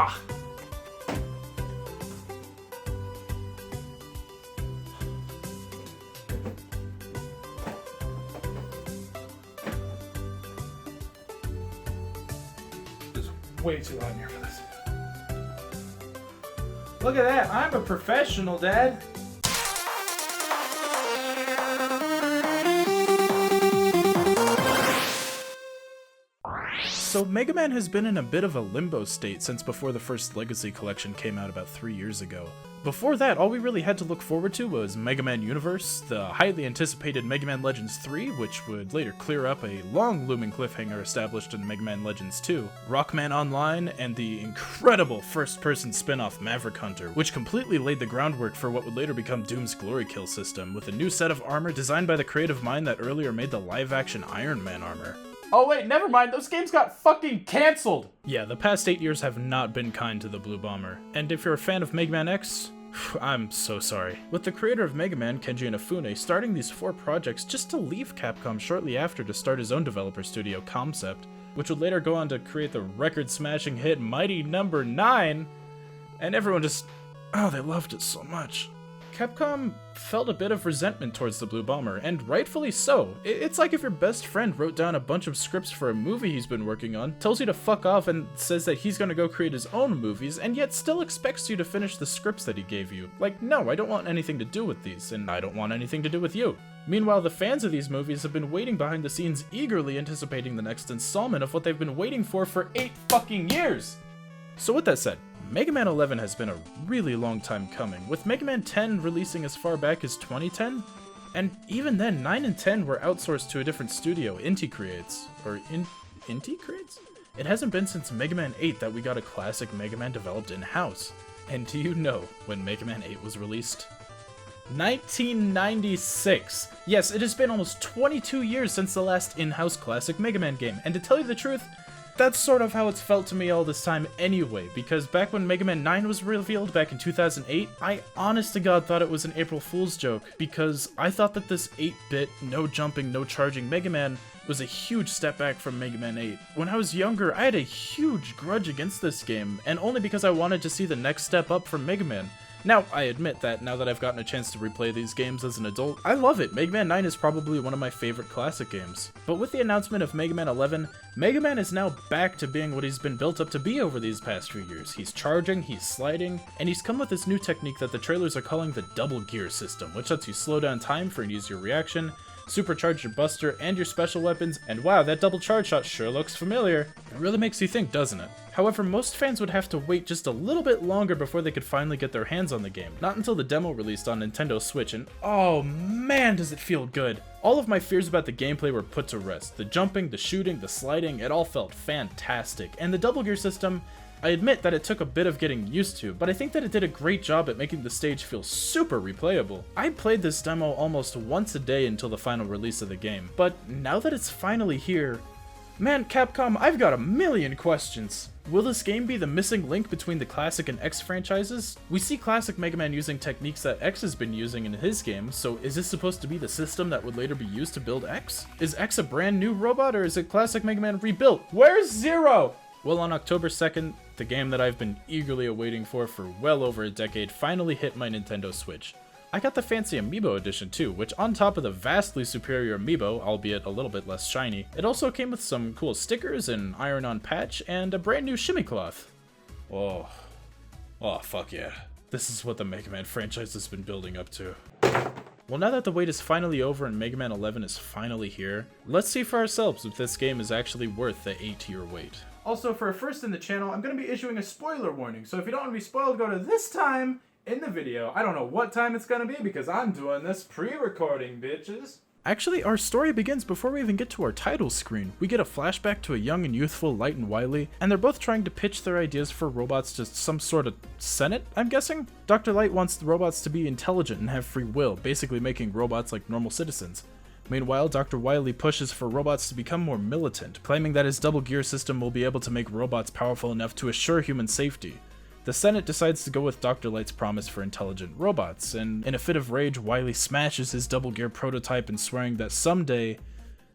Ah! It's way too hot in here for this. Look at that, I'm a professional, Dad. So Mega Man has been in a bit of a limbo state since before the first Legacy Collection came out about 3 years ago. Before that, all we really had to look forward to was Mega Man Universe, the highly anticipated Mega Man Legends 3, which would later clear up a long-looming cliffhanger established in Mega Man Legends 2, Rockman Online, and the incredible first-person spin-off Maverick Hunter, which completely laid the groundwork for what would later become Doom's Glory Kill system, with a new set of armor designed by the creative mind that earlier made the live-action Iron Man armor. Oh wait, never mind, those games got fucking cancelled! Yeah, the past 8 years have not been kind to the Blue Bomber, and if you're a fan of Mega Man X, I'm so sorry. With the creator of Mega Man, Kenji Inafune, starting these 4 projects just to leave Capcom shortly after to start his own developer studio, Concept, which would later go on to create the record-smashing hit Mighty Number 9, and everyone just, oh, they loved it so much. Capcom felt a bit of resentment towards the Blue Bomber, and rightfully so. It's like if your best friend wrote down a bunch of scripts for a movie he's been working on, tells you to fuck off and says that he's gonna go create his own movies, and yet still expects you to finish the scripts that he gave you. Like, no, I don't want anything to do with these, and I don't want anything to do with you. Meanwhile, the fans of these movies have been waiting behind the scenes, eagerly anticipating the next installment of what they've been waiting for 8 fucking years! So with that said, Mega Man 11 has been a really long time coming, with Mega Man 10 releasing as far back as 2010, and even then 9 and 10 were outsourced to a different studio, Inti Creates, or Inti Creates? It hasn't been since Mega Man 8 that we got a classic Mega Man developed in-house. And do you know when Mega Man 8 was released? 1996! Yes, it has been almost 22 years since the last in-house classic Mega Man game, and to tell you the truth, that's sort of how it's felt to me all this time anyway, because back when Mega Man 9 was revealed back in 2008, I honest to god thought it was an April Fool's joke, because I thought that this 8-bit, no jumping, no charging Mega Man was a huge step back from Mega Man 8. When I was younger, I had a huge grudge against this game, and only because I wanted to see the next step up from Mega Man. Now, I admit that now that I've gotten a chance to replay these games as an adult, I love it. Mega Man 9 is probably one of my favorite classic games. But with the announcement of Mega Man 11, Mega Man is now back to being what he's been built up to be over these past few years. He's charging, he's sliding, and he's come with this new technique that the trailers are calling the double gear system, which lets you slow down time for an easier reaction, supercharge your buster and your special weapons, and wow, that double charge shot sure looks familiar. It really makes you think, doesn't it? However, most fans would have to wait just a little bit longer before they could finally get their hands on the game, not until the demo released on Nintendo Switch, and oh man does it feel good! All of my fears about the gameplay were put to rest. The jumping, the shooting, the sliding, it all felt fantastic, and the double gear system, I admit that it took a bit of getting used to, but I think that it did a great job at making the stage feel super replayable. I played this demo almost once a day until the final release of the game, but now that it's finally here, man, Capcom, I've got a million questions. Will this game be the missing link between the Classic and X franchises? We see Classic Mega Man using techniques that X has been using in his game, so is this supposed to be the system that would later be used to build X? Is X a brand new robot, or is it Classic Mega Man rebuilt? Where's Zero? Well, on October 2nd, the game that I've been eagerly awaiting for well over a decade finally hit my Nintendo Switch. I got the fancy Amiibo edition too, which on top of the vastly superior Amiibo, albeit a little bit less shiny, it also came with some cool stickers, an iron-on patch, and a brand new shimmy cloth. Oh fuck yeah. This is what the Mega Man franchise has been building up to. Well, now that the wait is finally over and Mega Man 11 is finally here, let's see for ourselves if this game is actually worth the 8-year wait. Also, for a first in the channel, I'm going to be issuing a spoiler warning, so if you don't want to be spoiled, go to this time in the video. I don't know what time it's going to be because I'm doing this pre-recording, bitches. Actually, our story begins before we even get to our title screen. We get a flashback to a young and youthful Light and Wily, and they're both trying to pitch their ideas for robots to some sort of senate, I'm guessing? Dr. Light wants the robots to be intelligent and have free will, basically making robots like normal citizens. Meanwhile, Dr. Wily pushes for robots to become more militant, claiming that his double gear system will be able to make robots powerful enough to assure human safety. The Senate decides to go with Dr. Light's promise for intelligent robots, and in a fit of rage, Wily smashes his double gear prototype and swearing that someday,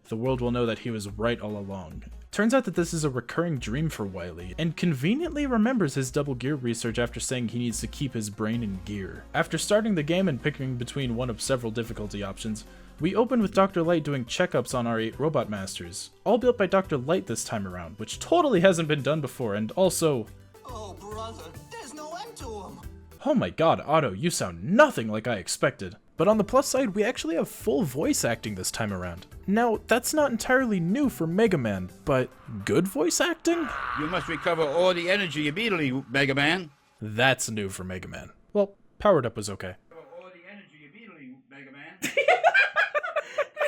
the world will know that he was right all along. Turns out that this is a recurring dream for Wily, and conveniently remembers his double gear research after saying he needs to keep his brain in gear. After starting the game and picking between one of several difficulty options, we open with Dr. Light doing checkups on our 8 robot masters, all built by Dr. Light this time around, which totally hasn't been done before, and also... Oh brother, there's no end to him! Oh my god, Otto, you sound nothing like I expected. But on the plus side, we actually have full voice acting this time around. Now, that's not entirely new for Mega Man, but good voice acting? You must recover all the energy immediately, Mega Man. That's new for Mega Man. Well, Powered Up was okay. All the energy immediately, Mega Man.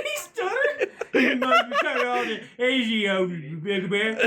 He stuttered? You must recover all the energy, Mega Man.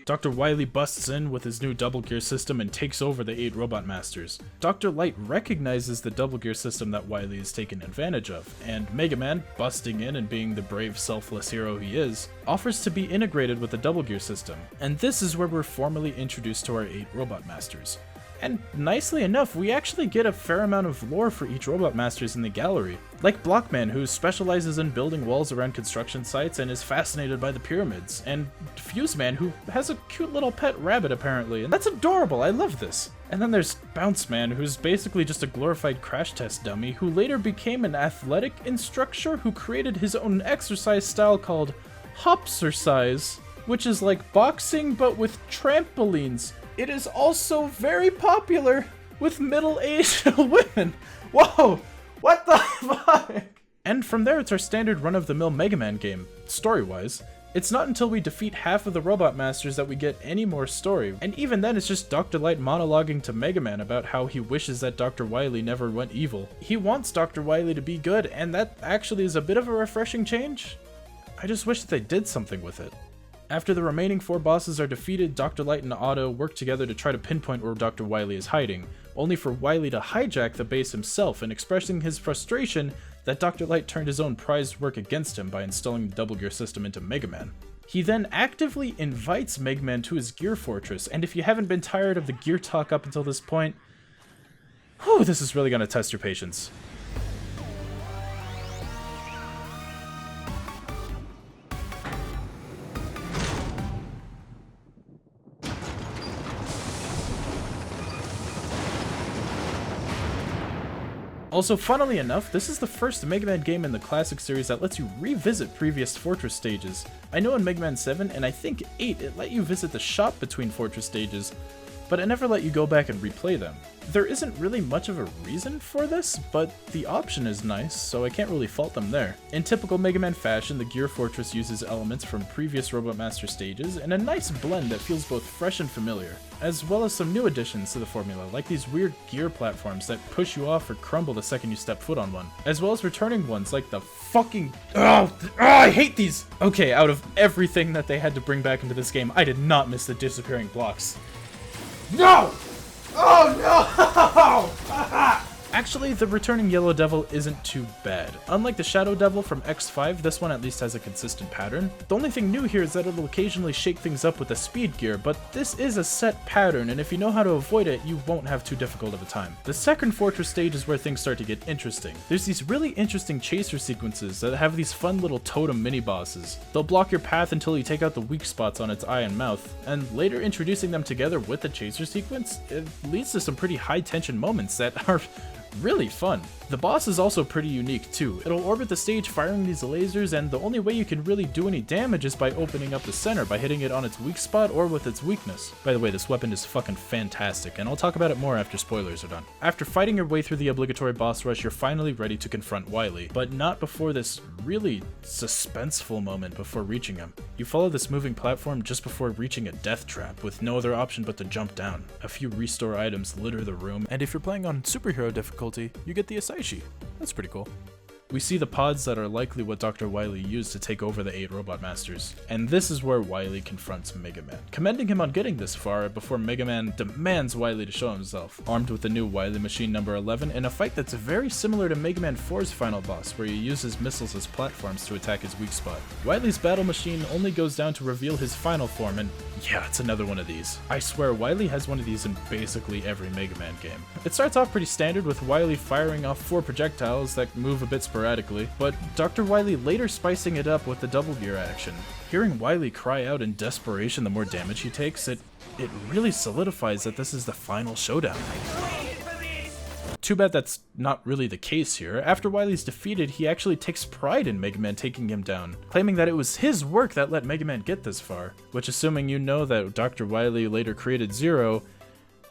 Dr. Wily busts in with his new double gear system and takes over the 8 robot masters. Dr. Light recognizes the double gear system that Wily is taken advantage of, and Mega Man, busting in and being the brave, selfless hero he is, offers to be integrated with the double gear system. And this is where we're formally introduced to our 8 robot masters. And nicely enough, we actually get a fair amount of lore for each robot masters in the gallery. Like Blockman, who specializes in building walls around construction sites and is fascinated by the pyramids, and Fuseman, who has a cute little pet rabbit apparently, and that's adorable, I love this. And then there's Bounceman, who's basically just a glorified crash test dummy, who later became an athletic instructor who created his own exercise style called Hopsercise, which is like boxing but with trampolines. It is also very popular with middle-aged women. Whoa, what the fuck? And from there, it's our standard run-of-the-mill Mega Man game, story-wise. It's not until we defeat half of the Robot Masters that we get any more story, and even then it's just Dr. Light monologuing to Mega Man about how he wishes that Dr. Wily never went evil. He wants Dr. Wily to be good, and that actually is a bit of a refreshing change. I just wish that they did something with it. After the remaining 4 bosses are defeated, Dr. Light and Otto work together to try to pinpoint where Dr. Wily is hiding, only for Wily to hijack the base himself and expressing his frustration that Dr. Light turned his own prized work against him by installing the double gear system into Mega Man. He then actively invites Mega Man to his gear fortress, and if you haven't been tired of the gear talk up until this point, whew, this is really gonna test your patience. Also, funnily enough, this is the first Mega Man game in the classic series that lets you revisit previous fortress stages. I know in Mega Man 7, and I think 8, it let you visit the shop between fortress stages, but it never let you go back and replay them. There isn't really much of a reason for this, but the option is nice, so I can't really fault them there. In typical Mega Man fashion, the Gear Fortress uses elements from previous Robot Master stages in a nice blend that feels both fresh and familiar, as well as some new additions to the formula, like these weird gear platforms that push you off or crumble the second you step foot on one, as well as returning ones like the fucking... I hate these! Okay, out of everything that they had to bring back into this game, I did not miss the disappearing blocks. No! Oh no! Actually, the returning Yellow Devil isn't too bad. Unlike the Shadow Devil from X5, this one at least has a consistent pattern. The only thing new here is that it'll occasionally shake things up with the speed gear, but this is a set pattern, and if you know how to avoid it, you won't have too difficult of a time. The second fortress stage is where things start to get interesting. There's these really interesting chaser sequences that have these fun little totem mini-bosses. They'll block your path until you take out the weak spots on its eye and mouth, and later introducing them together with the chaser sequence, it leads to some pretty high-tension moments that are really fun. The boss is also pretty unique too. It'll orbit the stage firing these lasers, and the only way you can really do any damage is by opening up the center by hitting it on its weak spot or with its weakness. By the way, this weapon is fucking fantastic, and I'll talk about it more after spoilers are done. After fighting your way through the obligatory boss rush, you're finally ready to confront Wily, but not before this really suspenseful moment before reaching him. You follow this moving platform just before reaching a death trap, with no other option but to jump down. A few restore items litter the room, and if you're playing on superhero difficulty, you get the Asaishi. That's pretty cool. We see the pods that are likely what Dr. Wily used to take over the 8 Robot Masters, and this is where Wily confronts Mega Man, commending him on getting this far before Mega Man demands Wily to show himself, armed with the new Wily Machine number 11 in a fight that's very similar to Mega Man 4's final boss, where he uses missiles as platforms to attack his weak spot. Wily's battle machine only goes down to reveal his final form, and yeah, it's another one of these. I swear, Wily has one of these in basically every Mega Man game. It starts off pretty standard with Wily firing off 4 projectiles that move a bit sporadically sporadically, but Dr. Wily later spicing it up with the double gear action. Hearing Wily cry out in desperation the more damage he takes, it really solidifies that this is the final showdown. Too bad that's not really the case here. After Wily's defeated, he actually takes pride in Mega Man taking him down, claiming that it was his work that let Mega Man get this far, which, assuming you know that Dr. Wily later created Zero,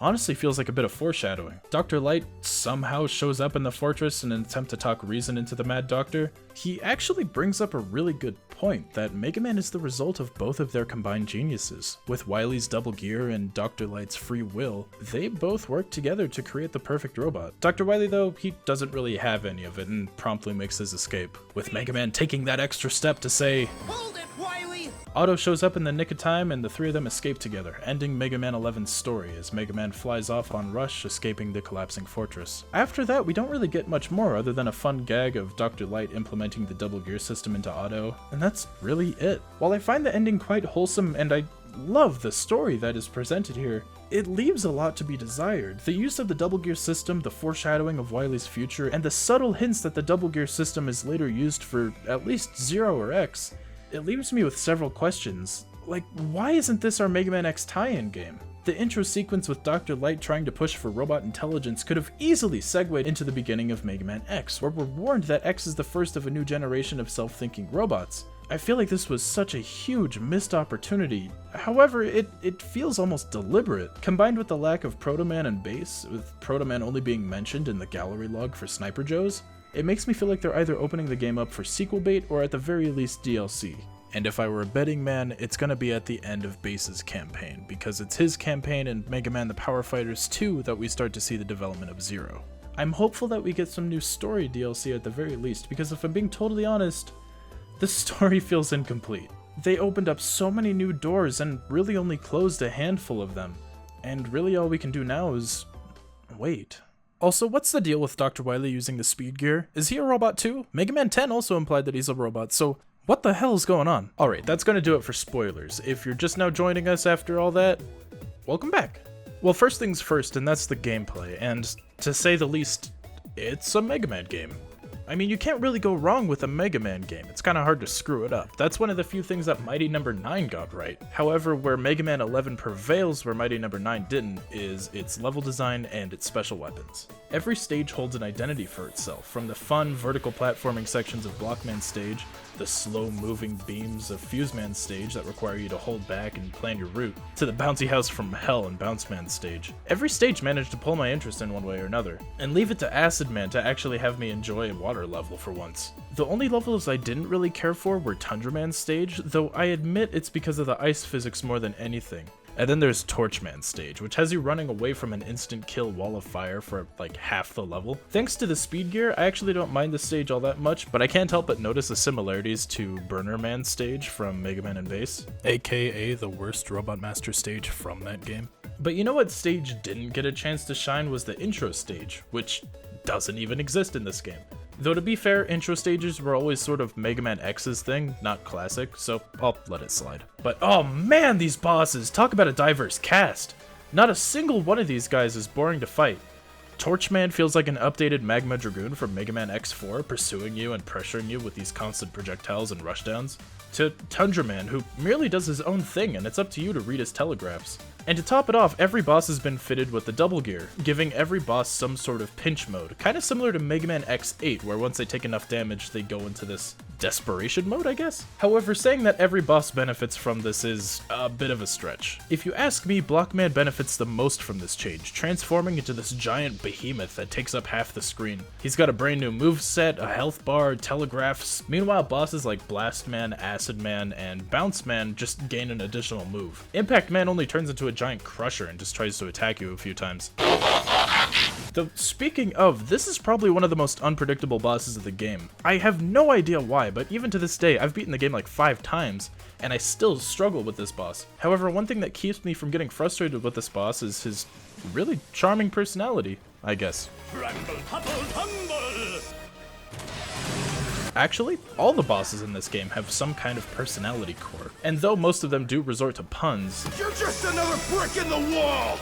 honestly feels like a bit of foreshadowing. Dr. Light somehow shows up in the fortress in an attempt to talk reason into the Mad Doctor. He actually brings up a really good point that Mega Man is the result of both of their combined geniuses. With Wily's double gear and Dr. Light's free will, they both work together to create the perfect robot. Dr. Wily, though, he doesn't really have any of it and promptly makes his escape, with Mega Man taking that extra step to say, Hold it, Wily! Otto shows up in the nick of time and the three of them escape together, ending Mega Man 11's story as Mega Man flies off on Rush, escaping the collapsing fortress. After that, we don't really get much more other than a fun gag of Dr. Light implementing the double gear system into Otto, and that's really it. While I find the ending quite wholesome and I love the story that is presented here, it leaves a lot to be desired. The use of the double gear system, the foreshadowing of Wily's future, and the subtle hints that the double gear system is later used for at least Zero or X, it leaves me with several questions. Like, why isn't this our Mega Man X tie-in game? The intro sequence with Dr. Light trying to push for robot intelligence could have easily segued into the beginning of Mega Man X, where we're warned that X is the first of a new generation of self-thinking robots. I feel like this was such a huge missed opportunity. However, it feels almost deliberate. Combined with the lack of Proto Man and Bass, with Proto Man only being mentioned in the gallery log for Sniper Joes, it makes me feel like they're either opening the game up for sequel bait or at the very least DLC. And if I were a betting man, it's gonna be at the end of Bass's campaign, because it's his campaign in Mega Man the Power Fighters 2 that we start to see the development of Zero. I'm hopeful that we get some new story DLC at the very least, because if I'm being totally honest, the story feels incomplete. They opened up so many new doors and really only closed a handful of them, and really all we can do now is wait. Also, what's the deal with Dr. Wily using the speed gear? Is he a robot too? Mega Man 10 also implied that he's a robot, so what the hell is going on? Alright, that's gonna do it for spoilers. If you're just now joining us after all that, welcome back. Well, first things first, and that's the gameplay, and to say the least, it's a Mega Man game. I mean, you can't really go wrong with a Mega Man game. It's kind of hard to screw it up. That's one of the few things that Mighty No. 9 got right. However, where Mega Man 11 prevails where Mighty No. 9 didn't is its level design and its special weapons. Every stage holds an identity for itself, from the fun, vertical platforming sections of Blockman stage, the slow-moving beams of Fuseman stage that require you to hold back and plan your route, to the bouncy house from hell in Bounceman stage. Every stage managed to pull my interest in one way or another, and leave it to Acid Man to actually have me enjoy a water level for once. The only levels I didn't really care for were Tundra Man stage, though I admit it's because of the ice physics more than anything. And then there's Torchman stage, which has you running away from an instant kill wall of fire for like half the level. Thanks to the speed gear, I actually don't mind the stage all that much, but I can't help but notice the similarities to Burner Man stage from Mega Man and Bass, aka the worst Robot Master stage from that game. But you know what stage didn't get a chance to shine was the intro stage, which doesn't even exist in this game. Though to be fair, intro stages were always sort of Mega Man X's thing, not classic, so I'll let it slide. But oh man, these bosses! Talk about a diverse cast! Not a single one of these guys is boring to fight. Torchman feels like an updated Magma Dragoon from Mega Man X4, pursuing you and pressuring you with these constant projectiles and rushdowns. To Tundra Man, who merely does his own thing and it's up to you to read his telegraphs. And to top it off, every boss has been fitted with the double gear, giving every boss some sort of pinch mode, kind of similar to Mega Man X8, where once they take enough damage, they go into this desperation mode, I guess? However, saying that every boss benefits from this is a bit of a stretch. If you ask me, Blockman benefits the most from this change, transforming into this giant behemoth that takes up half the screen. He's got a brand new moveset, a health bar, telegraphs. Meanwhile, bosses like Blast Man, Acid Man, and Bounce Man just gain an additional move. Impact Man only turns into a giant crusher and just tries to attack you a few times. Though, speaking of, this is probably one of the most unpredictable bosses of the game. I have no idea why, but even to this day, I've beaten the game like 5 times, and I still struggle with this boss. However, one thing that keeps me from getting frustrated with this boss is his really charming personality, I guess. Actually, all the bosses in this game have some kind of personality core, and though most of them do resort to puns, You're just another brick in the wall!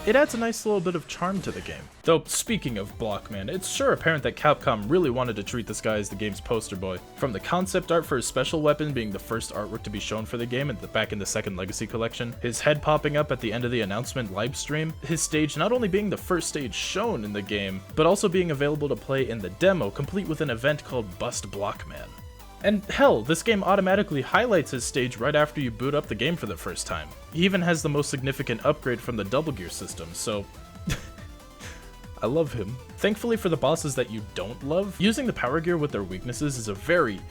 It adds a nice little bit of charm to the game. Though, speaking of Blockman, it's sure apparent that Capcom really wanted to treat this guy as the game's poster boy. From the concept art for his special weapon being the first artwork to be shown for the game back in the second Legacy collection, his head popping up at the end of the announcement livestream, his stage not only being the first stage shown in the game, but also being available to play in the demo, complete with an event called Bust Blockman. And hell, this game automatically highlights his stage right after you boot up the game for the first time. He even has the most significant upgrade from the Double Gear system, so I love him. Thankfully for the bosses that you don't love, using the Power Gear with their weaknesses is a very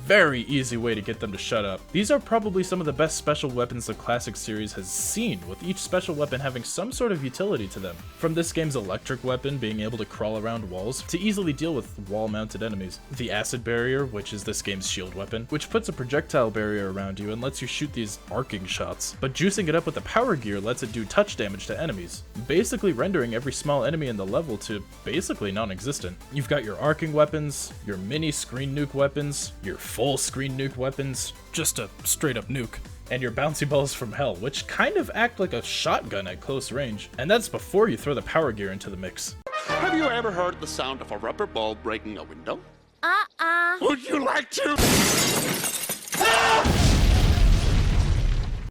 easy way to get them to shut up. These are probably some of the best special weapons the classic series has seen, with each special weapon having some sort of utility to them. From this game's electric weapon being able to crawl around walls, to easily deal with wall-mounted enemies. The acid barrier, which is this game's shield weapon, which puts a projectile barrier around you and lets you shoot these arcing shots. But juicing it up with the Power Gear lets it do touch damage to enemies, basically rendering every small enemy in the level to basically non-existent. You've got your arcing weapons, your mini screen nuke weapons, your full screen nuke weapons, just a straight up nuke, and your bouncy balls from hell, which kind of act like a shotgun at close range. And that's before you throw the Power Gear into the mix. Have you ever heard the sound of a rubber ball breaking a window? Would you like to?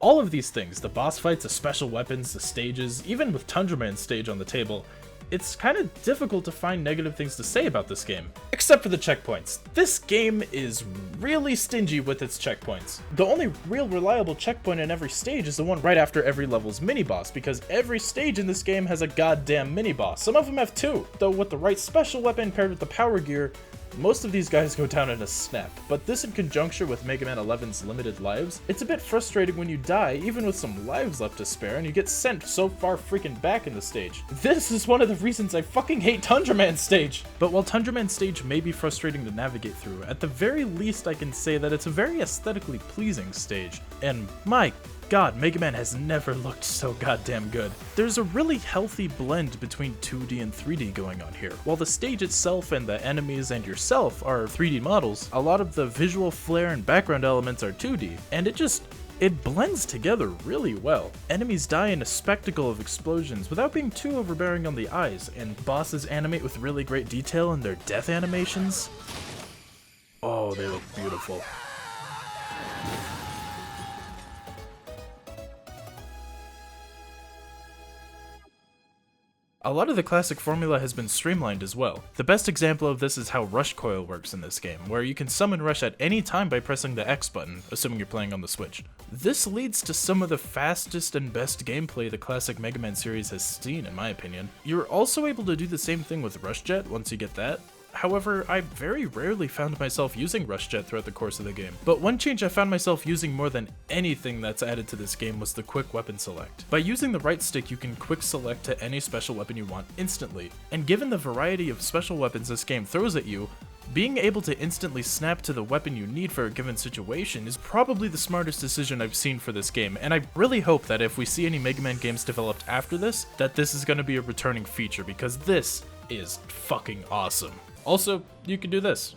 All of these things, the boss fights, the special weapons, the stages, even with Tundra Man's stage on the table, it's kind of difficult to find negative things to say about this game. Except for the checkpoints. This game is really stingy with its checkpoints. The only real reliable checkpoint in every stage is the one right after every level's mini-boss, because every stage in this game has a goddamn mini-boss. Some of them have two, though with the right special weapon paired with the Power Gear, most of these guys go down in a snap, but this in conjunction with Mega Man 11's limited lives, it's a bit frustrating when you die, even with some lives left to spare, and you get sent so far freaking back in the stage. This is one of the reasons I fucking hate Tundra Man's stage! But while Tundra Man's stage may be frustrating to navigate through, at the very least I can say that it's a very aesthetically pleasing stage, and my God, Mega Man has never looked so goddamn good. There's a really healthy blend between 2D and 3D going on here. While the stage itself and the enemies and yourself are 3D models, a lot of the visual flair and background elements are 2D, and it blends together really well. Enemies die in a spectacle of explosions without being too overbearing on the eyes, and bosses animate with really great detail in their death animations. Oh, they look beautiful. A lot of the classic formula has been streamlined as well. The best example of this is how Rush Coil works in this game, where you can summon Rush at any time by pressing the X button, assuming you're playing on the Switch. This leads to some of the fastest and best gameplay the classic Mega Man series has seen, in my opinion. You're also able to do the same thing with Rush Jet once you get that. However, I very rarely found myself using Rush Jet throughout the course of the game. But one change I found myself using more than anything that's added to this game was the quick weapon select. By using the right stick, you can quick select to any special weapon you want instantly. And given the variety of special weapons this game throws at you, being able to instantly snap to the weapon you need for a given situation is probably the smartest decision I've seen for this game, and I really hope that if we see any Mega Man games developed after this, that this is going to be a returning feature, because this is fucking awesome. Also, you can do this.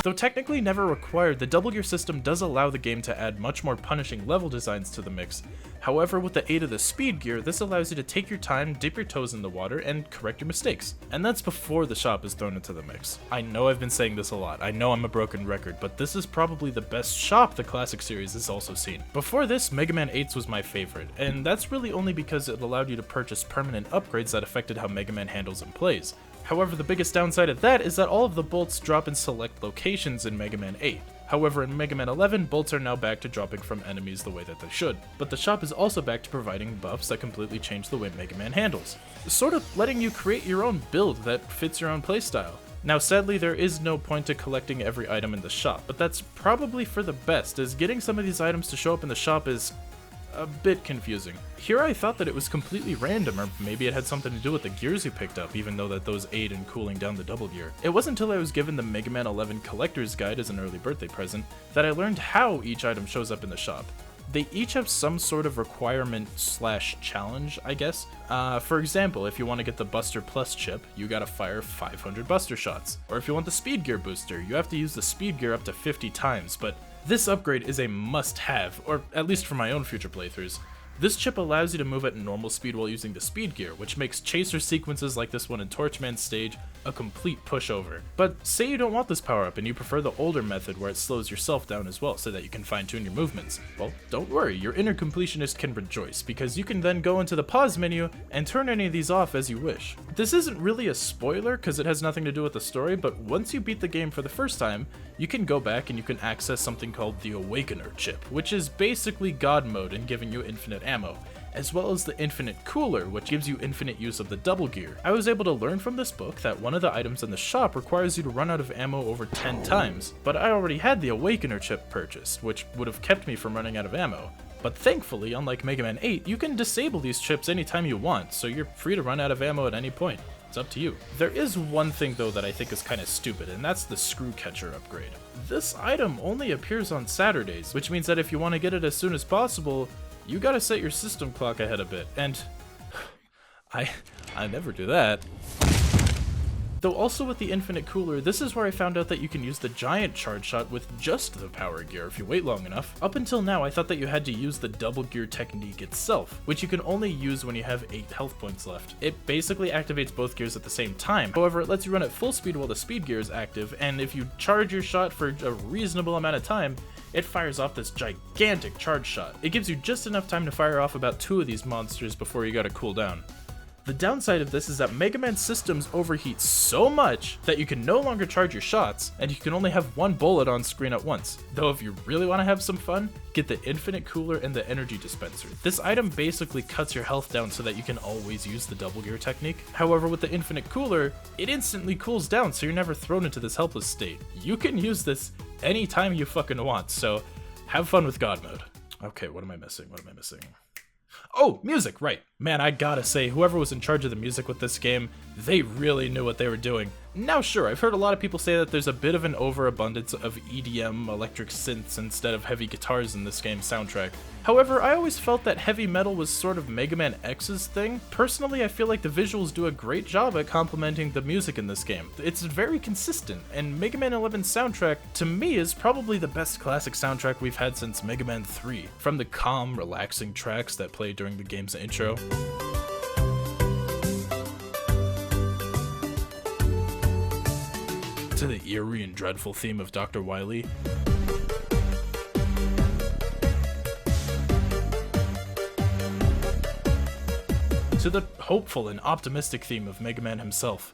Though technically never required, the Double Gear system does allow the game to add much more punishing level designs to the mix. However, with the aid of the Speed Gear, this allows you to take your time, dip your toes in the water, and correct your mistakes. And that's before the shop is thrown into the mix. I know I've been saying this a lot, I know I'm a broken record, but this is probably the best shop the classic series has also seen. Before this, Mega Man 8's was my favorite, and that's really only because it allowed you to purchase permanent upgrades that affected how Mega Man handles and plays. However, the biggest downside of that is that all of the bolts drop in select locations in Mega Man 8. However, in Mega Man 11, bolts are now back to dropping from enemies the way that they should. But the shop is also back to providing buffs that completely change the way Mega Man handles, sort of letting you create your own build that fits your own playstyle. Now sadly, there is no point to collecting every item in the shop, but that's probably for the best, as getting some of these items to show up in the shop is a bit confusing. Here I thought that it was completely random, or maybe it had something to do with the gears you picked up, even though that those aid in cooling down the double gear. It wasn't until I was given the Mega Man 11 Collector's Guide as an early birthday present that I learned how each item shows up in the shop. They each have some sort of requirement / challenge, I guess. For example, if you want to get the Buster Plus chip, you gotta fire 500 Buster shots. Or if you want the Speed Gear booster, you have to use the Speed Gear up to 50 times, but This upgrade is a must-have, or at least for my own future playthroughs. This chip allows you to move at normal speed while using the speed gear, which makes chaser sequences like this one in Torchman's stage a complete pushover. But say you don't want this power up and you prefer the older method where it slows yourself down as well so that you can fine tune your movements. Well, don't worry, your inner completionist can rejoice, because you can then go into the pause menu and turn any of these off as you wish. This isn't really a spoiler because it has nothing to do with the story, but once you beat the game for the first time, you can go back and you can access something called the Awakener chip, which is basically God mode and giving you infinite ammo, as well as the infinite cooler, which gives you infinite use of the double gear. I was able to learn from this book that one of the items in the shop requires you to run out of ammo over 10 times, but I already had the Awakener chip purchased, which would have kept me from running out of ammo. But thankfully, unlike Mega Man 8, you can disable these chips anytime you want, so you're free to run out of ammo at any point. It's up to you. There is one thing though that I think is kinda stupid, and that's the screw catcher upgrade. This item only appears on Saturdays, which means that if you want to get it as soon as possible, you gotta set your system clock ahead a bit, and I never do that. Though also with the infinite cooler, this is where I found out that you can use the giant charge shot with just the power gear if you wait long enough. Up until now, I thought that you had to use the double gear technique itself, which you can only use when you have 8 health points left. It basically activates both gears at the same time. However, it lets you run at full speed while the speed gear is active, and if you charge your shot for a reasonable amount of time, it fires off this gigantic charge shot. It gives you just enough time to fire off about 2 of these monsters before you gotta cool down. The downside of this is that Mega Man systems overheat so much that you can no longer charge your shots, and you can only have 1 bullet on screen at once. Though if you really want to have some fun, get the infinite cooler and the energy dispenser. This item basically cuts your health down so that you can always use the double gear technique. However, with the infinite cooler, it instantly cools down so you're never thrown into this helpless state. You can use this anytime you fucking want, so have fun with God mode. Okay, what am I missing? Oh, music, right. Man, I gotta say, whoever was in charge of the music with this game, they really knew what they were doing. Now sure, I've heard a lot of people say that there's a bit of an overabundance of EDM electric synths instead of heavy guitars in this game's soundtrack. However, I always felt that heavy metal was sort of Mega Man X's thing. Personally, I feel like the visuals do a great job at complementing the music in this game. It's very consistent, and Mega Man 11's soundtrack, to me, is probably the best classic soundtrack we've had since Mega Man 3. From the calm, relaxing tracks that play during the game's intro, to the eerie and dreadful theme of Dr. Wily, to the hopeful and optimistic theme of Mega Man himself.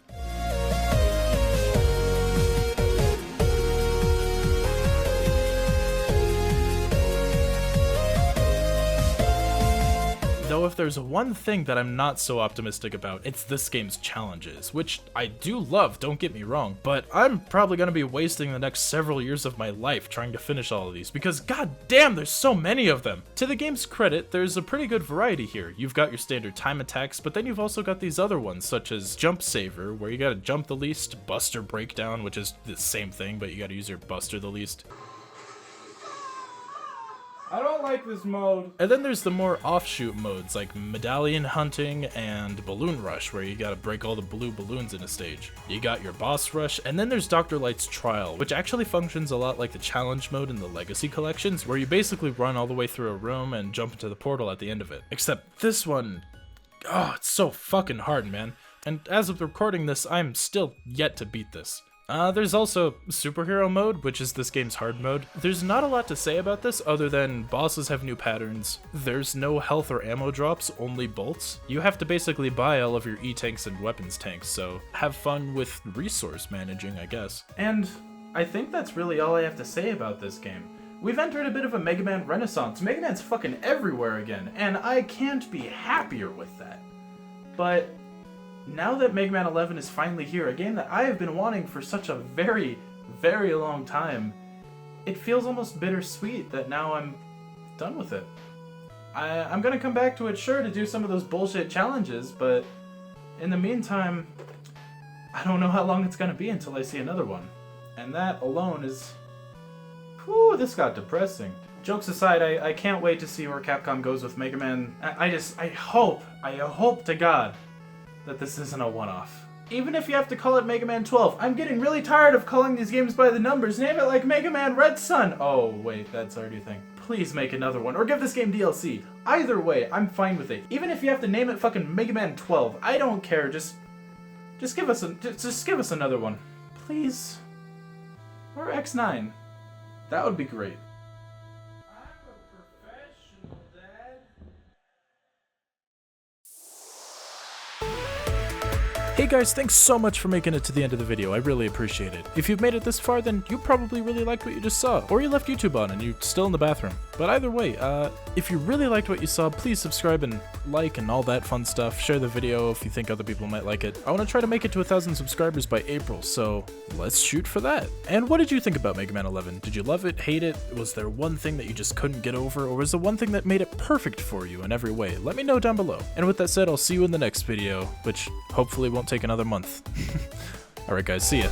Though if there's one thing that I'm not so optimistic about, it's this game's challenges, which I do love, don't get me wrong, but I'm probably gonna be wasting the next several years of my life trying to finish all of these, because god damn, there's so many of them! To the game's credit, there's a pretty good variety here. You've got your standard time attacks, but then you've also got these other ones, such as Jump Saver, where you gotta jump the least, Buster Breakdown, which is the same thing, but you gotta use your Buster the least. I don't like this mode. And then there's the more offshoot modes like Medallion Hunting and Balloon Rush, where you gotta break all the blue balloons in a stage. You got your Boss Rush, and then there's Dr. Light's Trial, which actually functions a lot like the challenge mode in the Legacy collections, where you basically run all the way through a room and jump into the portal at the end of it. Except this one, oh, it's so fucking hard, man. And as of recording this, I'm still yet to beat this. There's also Superhero Mode, which is this game's hard mode. There's not a lot to say about this other than bosses have new patterns. There's no health or ammo drops, only bolts. You have to basically buy all of your E-tanks and weapons tanks, so have fun with resource managing, I guess. And I think that's really all I have to say about this game. We've entered a bit of a Mega Man renaissance. Mega Man's fucking everywhere again, and I can't be happier with that. But now that Mega Man 11 is finally here, a game that I have been wanting for such a very, very long time, it feels almost bittersweet that now I'm done with it. I'm gonna come back to it, sure, to do some of those bullshit challenges, but in the meantime, I don't know how long it's gonna be until I see another one. And that alone is... Whew, this got depressing. Jokes aside, I can't wait to see where Capcom goes with Mega Man. I hope to God that this isn't a one-off. Even if you have to call it Mega Man 12. I'm getting really tired of calling these games by the numbers. Name it like Mega Man Red Sun. Oh, wait, that's already a thing. Please make another one, or give this game DLC. Either way, I'm fine with it. Even if you have to name it fucking Mega Man 12, I don't care. Just give us another one, please. Or X9. That would be great. I'm a professional, Dad. Hey guys, thanks so much for making it to the end of the video, I really appreciate it. If you've made it this far, then you probably really liked what you just saw, or you left YouTube on and you're still in the bathroom. But either way, if you really liked what you saw, please subscribe and like and all that fun stuff. Share the video if you think other people might like it. I want to try to make it to 1,000 subscribers by April, so let's shoot for that. And what did you think about Mega Man 11? Did you love it, hate it? Was there one thing that you just couldn't get over, or was there one thing that made it perfect for you in every way? Let me know down below. And with that said, I'll see you in the next video, which hopefully won't take another month. Alright guys, see ya.